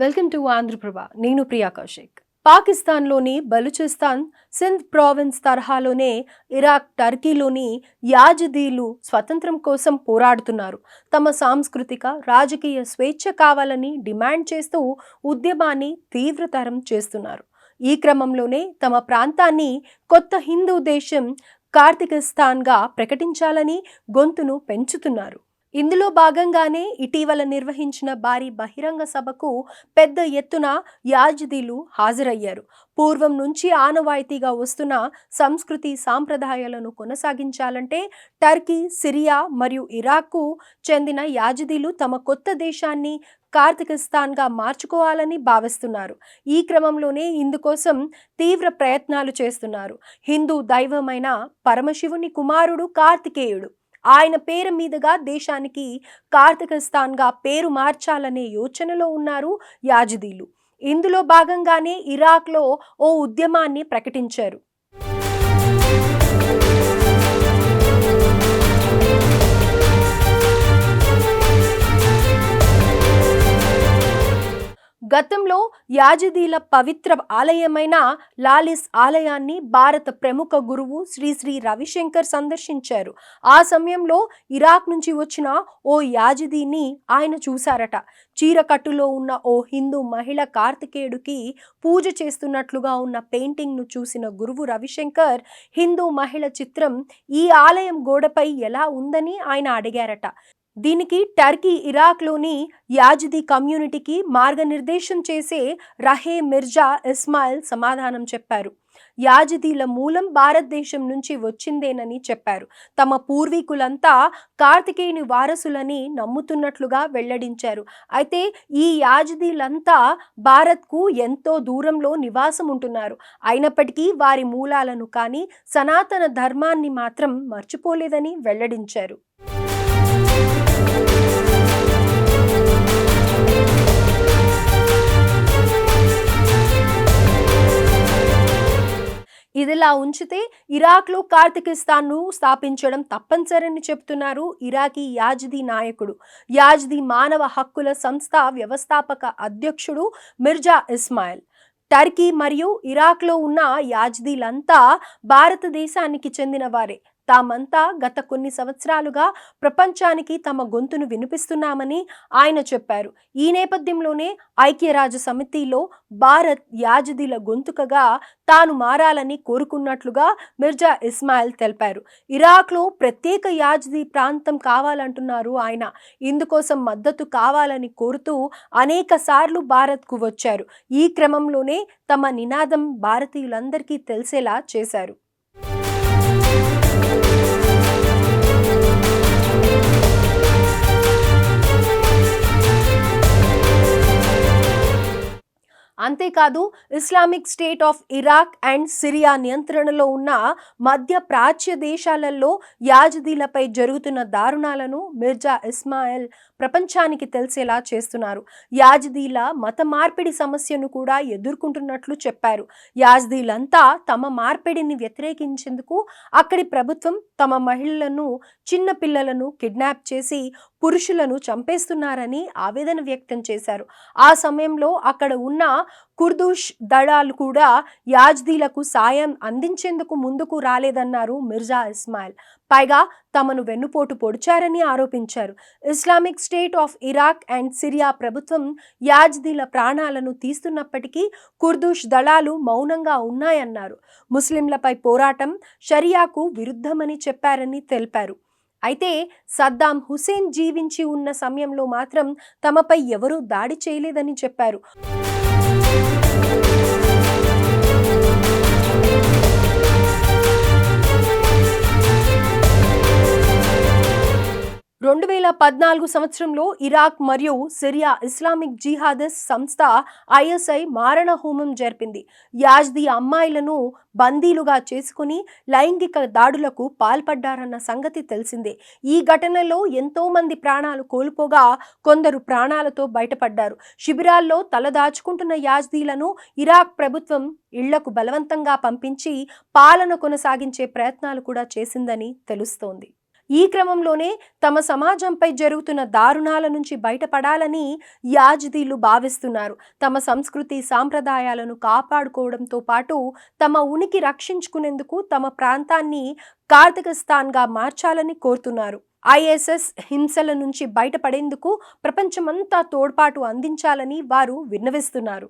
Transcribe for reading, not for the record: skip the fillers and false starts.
Welcome to Andhraprabha. నేను ప్రియా కౌశిక్. పాకిస్తాన్లోని Balochistan, Sindh province తరహాలోనే ఇరాక్, టర్కీలోని యాజిదీలు స్వతంత్రం కోసం పోరాడుతున్నారు. తమ సాంస్కృతిక, రాజకీయ స్వేచ్ఛ కావాలని డిమాండ్ చేస్తూ ఉద్యమాన్ని తీవ్రతరం చేస్తున్నారు. ఈ క్రమంలోనే తమ ప్రాంతాన్ని కొత్త హిందూ దేశం కార్తికిస్తాన్గా ప్రకటించాలని గొంతును పెంచుతున్నారు. ఇందులో భాగంగానే ఇటీవల నిర్వహించిన భారీ బహిరంగ సభకు పెద్ద ఎత్తున యాజిదీలు హాజరయ్యారు. పూర్వం నుంచి ఆనవాయితీగా వస్తున్న సంస్కృతి సాంప్రదాయాలను కొనసాగించాలంటే టర్కీ, సిరియా మరియు ఇరాక్కు చెందిన యాజిదీలు తమ కొత్త దేశాన్ని కార్తికిస్తాన్గా మార్చుకోవాలని భావిస్తున్నారు. ఈ క్రమంలోనే ఇందుకోసం తీవ్ర ప్రయత్నాలు చేస్తున్నారు. హిందూ దైవమైన పరమశివుని కుమారుడు కార్తికేయుడు. ఆయన పేరు మీదుగా దేశానికి కార్తికిస్తాన్గా పేరు మార్చాలనే యోచనలో ఉన్నారు యాజిదీలు. ఇందులో భాగంగానే ఇరాక్లో ఓ ఉద్యమాన్ని ప్రకటించారు. గతంలో యాజిదీల పవిత్ర ఆలయమైన లాలిస్ ఆలయాన్ని భారత ప్రముఖ గురువు శ్రీ శ్రీ రవిశంకర్ సందర్శించారు. ఆ సమయంలో ఇరాక్ నుంచి వచ్చిన ఓ యాజిదీని ఆయన చూశారట. చీరకట్టులో ఉన్న ఓ హిందూ మహిళ కార్తికేయుడికి పూజ చేస్తున్నట్లుగా ఉన్న పెయింటింగ్ను చూసిన గురువు రవిశంకర్ హిందూ మహిళ చిత్రం ఈ ఆలయం గోడపై ఎలా ఉందని ఆయన అడిగారట. దీనికి టర్కీ, ఇరాక్లోని యాజిదీ కమ్యూనిటీకి మార్గనిర్దేశం చేసే రహే మిర్జా ఇస్మాయిల్ సమాధానం చెప్పారు. యాజిదీల మూలం భారతదేశం నుంచి వచ్చిందేనని చెప్పారు. తమ పూర్వీకులంతా కార్తికేయుని వారసులని నమ్ముతున్నట్లుగా వెల్లడించారు. అయితే ఈ యాజిదీలంతా భారత్కు ఎంతో దూరంలో నివాసం ఉంటున్నారు. అయినప్పటికీ వారి మూలాలను కానీ సనాతన ధర్మాన్ని మాత్రం మర్చిపోలేదని వెల్లడించారు. ఇదిలా ఉంచితే ఇరాక్లో కార్తికిస్తాన్ను స్థాపించడం తప్పనిసరని చెబుతున్నారు ఇరాకీ యాజిదీ నాయకుడు, యాజిదీ మానవ హక్కుల సంస్థ వ్యవస్థాపక అధ్యక్షుడు మిర్జా ఇస్మాయిల్. టర్కీ మరియు ఇరాక్లో ఉన్న యాజిదీలంతా భారతదేశానికి చెందిన వారే. తామంతా గత కొన్ని సంవత్సరాలుగా ప్రపంచానికి తమ గొంతును వినిపిస్తున్నామని ఆయన చెప్పారు. ఈ నేపథ్యంలోనే ఐక్యరాజ్య సమితిలో భారత్ యాజిదీల గొంతుకగా తాను మారాలని కోరుకున్నట్లుగా మిర్జా ఇస్మాయిల్ తెలిపారు. ఇరాక్లో ప్రత్యేక యాజిదీ ప్రాంతం కావాలంటున్నారు ఆయన. ఇందుకోసం మద్దతు కావాలని కోరుతూ అనేక సార్లు భారత్కు వచ్చారు. ఈ క్రమంలోనే తమ నినాదం భారతీయులందరికీ తెలిసేలా చేశారు. అంతేకాదు, Islamic state of Iraq and Syria నియంత్రణలో ఉన్న మధ్య ప్రాచ్య దేశాలలో యాజిదీలపై జరుగుతున్న దారుణాలను మిర్జా ఇస్మాయిల్ ప్రపంచానికి తెలిసేలా చేస్తున్నారు. యాజిదీల మత మార్పిడి సమస్యను కూడా ఎదుర్కొంటున్నట్లు చెప్పారు. యాజిదీలంతా తమ మార్పిడిని వ్యతిరేకించేందుకు అక్కడి ప్రభుత్వం తమ మహిళలను, చిన్న పిల్లలను కిడ్నాప్ చేసి పురుషులను చంపేస్తున్నారని ఆవేదన వ్యక్తం చేశారు. ఆ సమయంలో అక్కడ ఉన్న కుర్దుష్ దళాలు కూడా యాజిదీలకు సాయం అందించేందుకు ముందుకు రాలేదన్నారు మిర్జా ఇస్మాయిల్. పైగా తమను వెన్నుపోటు పొడిచారని ఆరోపించారు. Islamic state of Iraq and Syria ప్రభుత్వం యాజిదీల ప్రాణాలను తీస్తున్నప్పటికీ కుర్దుష్ దళాలు మౌనంగా ఉన్నాయన్నారు. ముస్లింలపై పోరాటం షరియాకు విరుద్ధమని చెప్పారని తెలిపారు. అయితే సద్దాం హుసేన్ జీవించి ఉన్న సమయంలో మాత్రం తమపై ఎవరూ దాడి చేయలేదని చెప్పారు. 2014 సంవత్సరంలో ఇరాక్ మరియు సిరియా ఇస్లామిక్ జిహాదిస్ట్ సంస్థ ఐఎస్ఐ మారణ హోమం జరిపింది. యాజిదీ అమ్మాయిలను బందీలుగా చేసుకుని లైంగిక దాడులకు పాల్పడ్డారన్న సంగతి తెలిసిందే. ఈ ఘటనలో ఎంతో మంది ప్రాణాలు కోల్పోగా కొందరు ప్రాణాలతో బయటపడ్డారు. శిబిరాల్లో తలదాచుకుంటున్న యాజిదీలను ఇరాక్ ప్రభుత్వం ఇళ్లకు బలవంతంగా పంపించి పాలన కొనసాగించే ప్రయత్నాలు కూడా చేసిందని తెలుస్తోంది. ఈ క్రమంలోనే తమ సమాజంపై జరుగుతున్న దారుణాల నుంచి బయటపడాలని యాజిదీలు భావిస్తున్నారు. తమ సంస్కృతి సాంప్రదాయాలను కాపాడుకోవడంతో పాటు తమ ఉనికి రక్షించుకునేందుకు తమ ప్రాంతాన్ని కార్తకస్థాన్గా మార్చాలని కోరుతున్నారు. ఐఎస్ఎస్ హింసల నుంచి బయటపడేందుకు ప్రపంచమంతా తోడ్పాటు అందించాలని వారు విన్నవిస్తున్నారు.